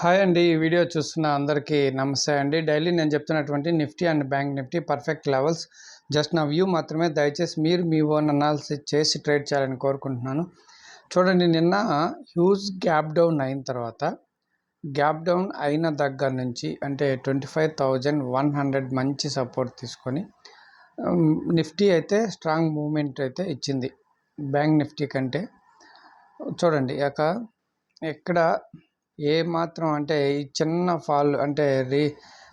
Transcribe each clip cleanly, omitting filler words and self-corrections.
Hi అండి. ఈ video చూస్తున్న అందరికీ నమస్తే అండి. డైలీ నేను చెప్తున్నటువంటి Nifty and bank Nifty perfect levels just నా వ్యూ మాత్రమే. దయచేసి మీరు మీ ఓన్ అనాలిసిస్ చేసి ట్రేడ్ చేయాలని కోరుకుంటున్నాను. చూడండి, నిన్న హ్యూజ్ గ్యాప్ డౌన్ అయిన తర్వాత గ్యాప్ డౌన్ అయిన దగ్గర నుంచి అంటే 25,100 మంచి సపోర్ట్ తీసుకొని నిఫ్టీ అయితే స్ట్రాంగ్ మూమెంట్ అయితే ఇచ్చింది బ్యాంక్ నిఫ్టీ కంటే. చూడండి ఎక్కడ ఏ మాత్రం అంటే ఈ చిన్న ఫాల్ అంటే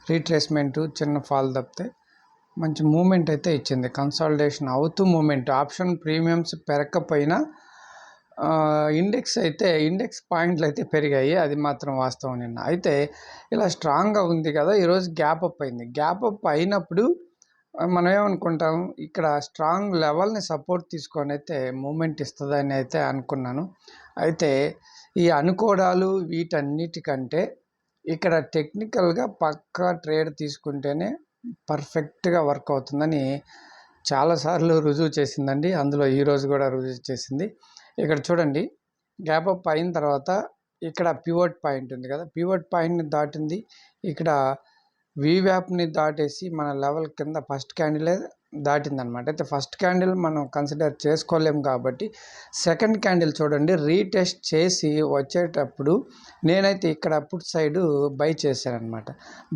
రీట్రేస్మెంట్ చిన్న ఫాల్ తప్పితే మంచి మూమెంట్ అయితే ఇచ్చింది. కన్సాలిడేషన్ అవుతూ మూమెంట్ ఆప్షన్ ప్రీమియమ్స్ పెరగకపోయినా ఇండెక్స్ పాయింట్లు అయితే పెరిగాయి, అది మాత్రం వాస్తవం. నిన్న అయితే ఇలా స్ట్రాంగ్గా ఉంది కదా, ఈరోజు గ్యాప్ అప్ అయింది. గ్యాప్ అప్ అయినప్పుడు మనం ఏమనుకుంటాం, ఇక్కడ స్ట్రాంగ్ లెవెల్ని సపోర్ట్ తీసుకొని అయితే మూమెంట్ ఇస్తుందని అయితే అనుకున్నాను. అయితే ఈ అనుకోవడాలు వీటన్నిటికంటే ఇక్కడ టెక్నికల్గా పక్కా ట్రేడ్ తీసుకుంటేనే పర్ఫెక్ట్గా వర్క్ అవుతుందని చాలాసార్లు రుజువు చేసిందండి. అందులో ఈరోజు కూడా రుజువు చేసింది. ఇక్కడ చూడండి, గ్యాప్ అప్ అయిన తర్వాత ఇక్కడ పివట్ పాయింట్ ఉంది కదా, పివట్ పాయింట్ని దాటింది. ఇక్కడ వీవ్యాప్ని దాటేసి మన లెవెల్ కింద ఫస్ట్ క్యాండిలే దాటిందనమాట. అయితే ఫస్ట్ క్యాండిల్ మనం కన్సిడర్ చేసుకోలేము కాబట్టి సెకండ్ క్యాండిల్ చూడండి, రీటెస్ట్ చేసి వచ్చేటప్పుడు నేనైతే ఇక్కడ పుట్ సైడ్ బై చేశాను అనమాట.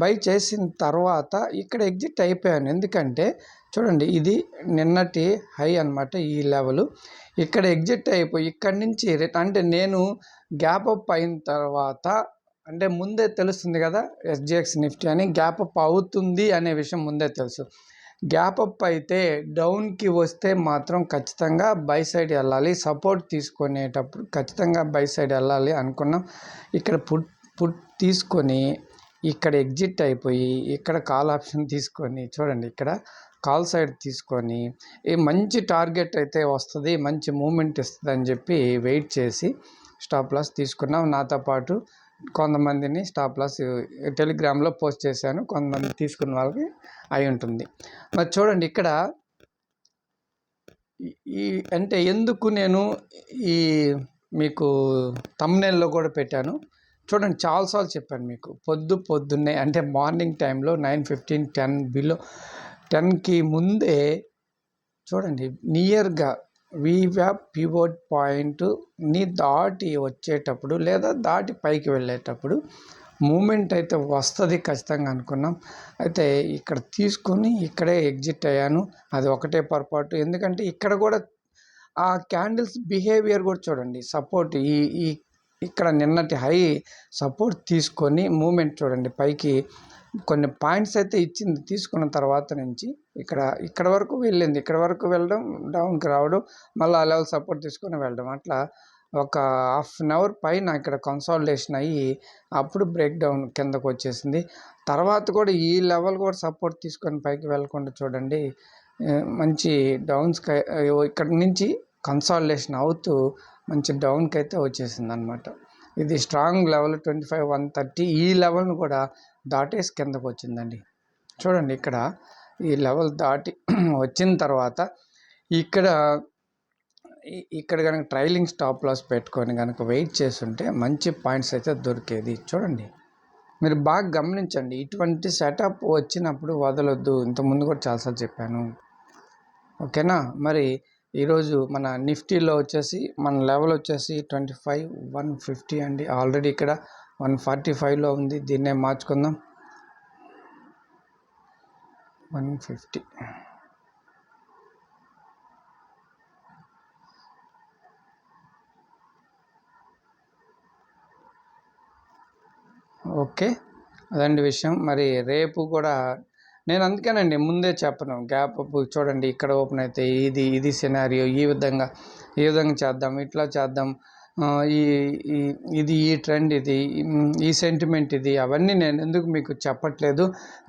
బై చేసిన తర్వాత ఇక్కడ ఎగ్జిట్ అయిపోయాను. ఎందుకంటే చూడండి, ఇది నిన్నటి హై అనమాట. ఈ లెవెల్ ఇక్కడ ఎగ్జిట్ అయిపోయి ఇక్కడి నుంచి అంటే నేను గ్యాప్ అప్ అయిన తర్వాత అంటే ముందే తెలుస్తుంది కదా, SGX నిఫ్టీ అని గ్యాప్ అప్ అవుతుంది అనే విషయం ముందే తెలుసు. గ్యాప్ అప్ అయితే డౌన్కి వస్తే మాత్రం ఖచ్చితంగా బై సైడ్ వెళ్ళాలి, సపోర్ట్ తీసుకునేటప్పుడు ఖచ్చితంగా బై సైడ్ వెళ్ళాలి అనుకున్నాం. ఇక్కడ పుట్ తీసుకొని ఇక్కడ ఎగ్జిట్ అయిపోయి ఇక్కడ కాల్ ఆప్షన్ తీసుకొని చూడండి, ఇక్కడ కాల్ సైడ్ తీసుకొని ఈ మంచి టార్గెట్ అయితే వస్తుంది, మంచి మూమెంట్ ఇస్తుంది అని చెప్పి వెయిట్ చేసి స్టాప్ లాస్ తీసుకున్నాం. నాతో పాటు కొంతమందిని స్టాప్ లాస్ టెలిగ్రామ్లో పోస్ట్ చేశాను, కొంతమంది తీసుకున్న వాళ్ళకి అయి ఉంటుంది. మరి చూడండి, ఇక్కడ అంటే ఎందుకు నేను ఈ మీకు థంబ్నెయిల్లో కూడా పెట్టాను. చూడండి, చాలాసార్లు చెప్పాను మీకు, పొద్దున్నే అంటే మార్నింగ్ టైంలో 9:15 10కి ముందే చూడండి, నియర్గా వీవ్యాప్ పివట్ పాయింట్ని దాటి వచ్చేటప్పుడు లేదా దాటి పైకి వెళ్ళేటప్పుడు మూమెంట్ అయితే వస్తుంది ఖచ్చితంగా అనుకున్నాం. అయితే ఇక్కడ తీసుకొని ఇక్కడే ఎగ్జిట్ అయ్యాను. అది ఒకటే పొరపాటు. ఎందుకంటే ఇక్కడ కూడా ఆ క్యాండిల్స్ బిహేవియర్ కూడా చూడండి, సపోర్ట్ ఇక్కడ నిన్నటి హై సపోర్ట్ తీసుకొని మూమెంట్ చూడండి, పైకి కొన్ని పాయింట్స్ అయితే ఇచ్చింది. తీసుకున్న తర్వాత నుంచి ఇక్కడ వరకు వెళ్ళింది, ఇక్కడ వరకు వెళ్ళడం, డౌన్కి రావడం, మళ్ళీ ఆ లెవెల్ సపోర్ట్ తీసుకొని వెళ్ళడం, అట్లా ఒక హాఫ్ అన్ అవర్ పైన ఇక్కడ కన్సాలిడేషన్ అయ్యి అప్పుడు బ్రేక్ డౌన్ కిందకు వచ్చేసింది. తర్వాత కూడా ఈ లెవెల్ కూడా సపోర్ట్ తీసుకొని పైకి వెళ్ళకుండా చూడండి, మంచి డౌన్స్కి ఇక్కడ నుంచి కన్సాలిడేషన్ అవుతూ మంచి డౌన్కి అయితే వచ్చేసింది అనమాట. ఇది స్ట్రాంగ్ లెవెల్ 25,130 ఈ లెవెల్ను కూడా దాటేసి కిందకు వచ్చిందండి. చూడండి, ఈ లెవెల్ దాటి వచ్చిన తర్వాత ఇక్కడ కనుక ట్రైలింగ్ స్టాప్ లాస్ పెట్టుకొని కనుక వెయిట్ చేస్తుంటే మంచి పాయింట్స్ అయితే దొరికేది. చూడండి, మీరు బాగా గమనించండి, ఇటువంటి సెటప్ వచ్చినప్పుడు వదలొద్దు. ఇంతకుముందు కూడా చాలాసార్లు చెప్పాను, ఓకేనా. మరి ఈరోజు మన నిఫ్టీలో వచ్చేసి మన లెవెల్ వచ్చేసి 25,150 అండి. ఆల్రెడీ ఇక్కడ 145లో ఉంది, దీన్నే మార్చుకుందాం 150. ఓకే, అదండి విషయం. మరి రేపు కూడా నేను అందుకేనండి ముందే చెప్పను, గ్యాప్ అప్ చూడండి, ఇక్కడ ఓపెన్ అయితే ఇది సినారియో, ఈ విధంగా చేద్దాం, ఇట్లా చేద్దాం, ఈ ట్రెండ్, ఈ సెంటిమెంట్, అవన్నీ నేను ఎందుకు మీకు చెప్పట్లేదు.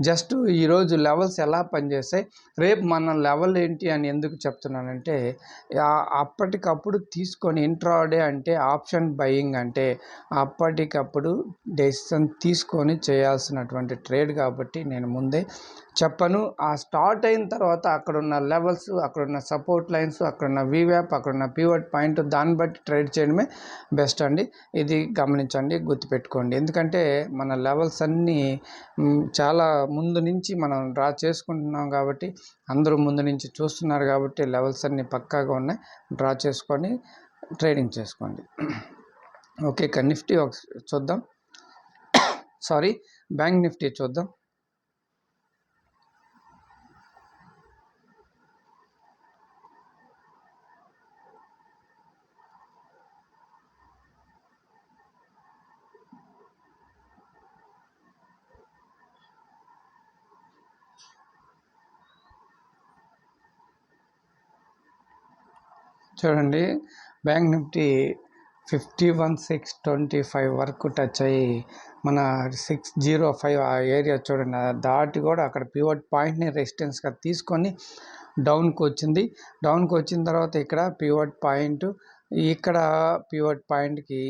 జస్ట్ ఈరోజు లెవెల్స్ ఎలా పనిచేస్తాయి, రేపు మన లెవెల్ ఏంటి అని ఎందుకు చెప్తున్నానంటే, అప్పటికప్పుడు తీసుకొని ఇంట్రాడే అంటే ఆప్షన్ బయింగ్ అంటే అప్పటికప్పుడు డెసిషన్ తీసుకొని చేయాల్సినటువంటి ట్రేడ్ కాబట్టి నేను ముందే చెప్పను. ఆ స్టార్ట్ అయిన తర్వాత అక్కడున్న లెవెల్స్, అక్కడున్న సపోర్ట్ లైన్స్, అక్కడున్న వీవ్యాప్, అక్కడున్న పివట్ పాయింట్, దాన్ని బట్టి ట్రేడ్ చేయడమే బెస్ట్ అండి. ఇది గమనించండి, గుర్తుపెట్టుకోండి. ఎందుకంటే మన లెవెల్స్ అన్నీ చాలా ముందు నుంచి మనం డ్రా చేసుకుంటున్నాం కాబట్టి, అందరూ ముందు నుంచి చూస్తున్నారు కాబట్టి లెవెల్స్ అన్నీ పక్కాగా ఉన్నాయి. డ్రా చేసుకొని ట్రేడింగ్ చేసుకోండి. ఓకే, ఇక నిఫ్టీ చూద్దాం. బ్యాంక్ నిఫ్టీ చూద్దాం. చూడండి, బ్యాంక్ నిఫ్టీ 51,625 వరకు టచ్ అయ్యి మన 605 ఆ ఏరియా చూడండి దాటి కూడా అక్కడ పివట్ పాయింట్ని రెసిస్టెన్స్గా తీసుకొని డౌన్కి వచ్చింది. డౌన్కి వచ్చిన తర్వాత ఇక్కడ పివట్ పాయింట్, ఇక్కడ పివట్ పాయింట్కి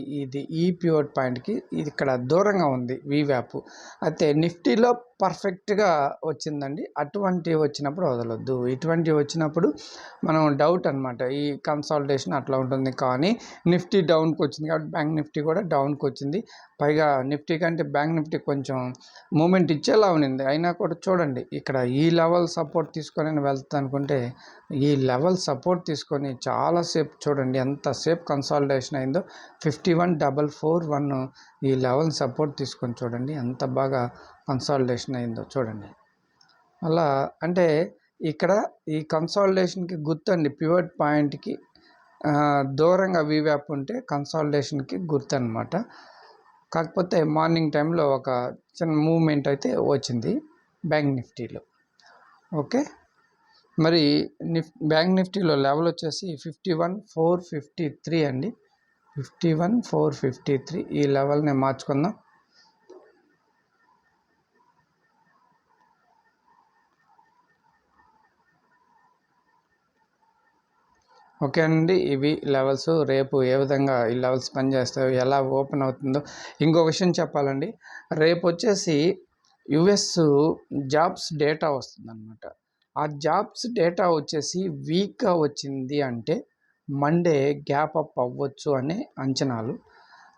ఈ పివట్ పాయింట్కి ఇది ఇక్కడ దూరంగా ఉంది వీవ్యాప్. అయితే నిఫ్టీలో పర్ఫెక్ట్గా వచ్చిందండి. అటువంటి వచ్చినప్పుడు వదలొద్దు. ఇటువంటి వచ్చినప్పుడు మనం డౌట్ అనమాట, ఈ కన్సాలిడేషన్ అట్లా ఉంటుంది. కానీ నిఫ్టీ డౌన్కి వచ్చింది కాబట్టి బ్యాంక్ నిఫ్టీ కూడా డౌన్కి వచ్చింది. పైగా నిఫ్టీ కంటే బ్యాంక్ నిఫ్టీ కొంచెం మూమెంట్ ఇచ్చేలా ఉంది. అయినా కూడా చూడండి, ఇక్కడ ఈ లెవెల్ సపోర్ట్ తీసుకొని వెళ్తా అనుకుంటే ఈ లెవెల్ సపోర్ట్ తీసుకొని చాలాసేపు చూడండి ఎంతసేపు కన్సాలిడేషన్ అయిందో. 51,441 ఈ లెవెల్ సపోర్ట్ తీసుకొని చూడండి ఎంత బాగా కన్సాలిడేషన్ అయిందో చూడండి. అలా అంటే ఇక్కడ ఈ కన్సాలిడేషన్కి గుర్తండి, పివట్ పాయింట్కి దూరంగా వీవ్యాప్ ఉంటే కన్సాలిడేషన్కి గుర్తు అనమాట. కాకపోతే మార్నింగ్ టైంలో ఒక చిన్న మూవ్మెంట్ అయితే వచ్చింది బ్యాంక్ నిఫ్టీలో. ఓకే, మరి బ్యాంక్ నిఫ్టీలో లెవెల్ వచ్చేసి 51,453 అండి. 51,453 ఈ లెవెల్ని మార్చుకుందాం. ఓకే అండి, ఇవి లెవెల్స్. రేపు ఏ విధంగా ఈ లెవెల్స్ పనిచేస్తాయో, ఎలా ఓపెన్ అవుతుందో. ఇంకో విషయం చెప్పాలండి, రేపు వచ్చేసి యుఎస్ జాబ్స్ డేటా వస్తుందన్నమాట. ఆ జాబ్స్ డేటా వచ్చేసి వీక్గా వచ్చింది అంటే మండే గ్యాప్ అప్ అవ్వచ్చు అనే అంచనాలు,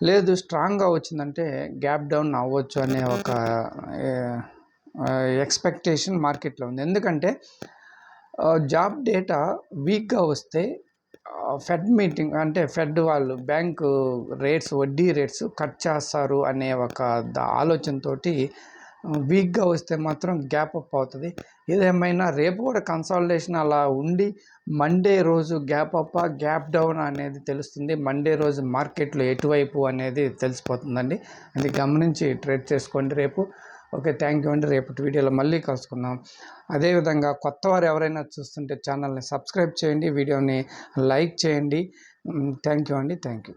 లేదు స్ట్రాంగ్గా వచ్చిందంటే గ్యాప్ డౌన్ అవ్వచ్చు అనే ఒక ఎక్స్పెక్టేషన్ మార్కెట్లో ఉంది. ఎందుకంటే జాబ్ డేటా వీక్గా వస్తే ఫెడ్ మీటింగ్ అంటే ఫెడ్ వాళ్ళు బ్యాంకు రేట్స్, వడ్డీ రేట్స్ కట్ చేస్తారు అనే ఒక ఆలోచనతో వీక్గా వస్తే మాత్రం గ్యాప్ అప్ అవుతుంది. ఏదేమైనా రేపు కూడా కన్సాలిడేషన్ అలా ఉండి మండే రోజు గ్యాప్ అప్ గ్యాప్ డౌన్ అనేది తెలుస్తుంది. మండే రోజు మార్కెట్లో ఎటువైపు అనేది తెలిసిపోతుందండి. అది గమనించి ట్రేడ్ చేసుకోండి రేపు. ఓకే, థ్యాంక్ యూ అండి. రేపటి వీడియోలో మళ్ళీ కలుసుకుందాం. అదేవిధంగా కొత్త వారు ఎవరైనా చూస్తుంటే ఛానల్ని సబ్స్క్రైబ్ చేయండి, వీడియోని లైక్ చేయండి. థ్యాంక్ యూ అండి. Thank you.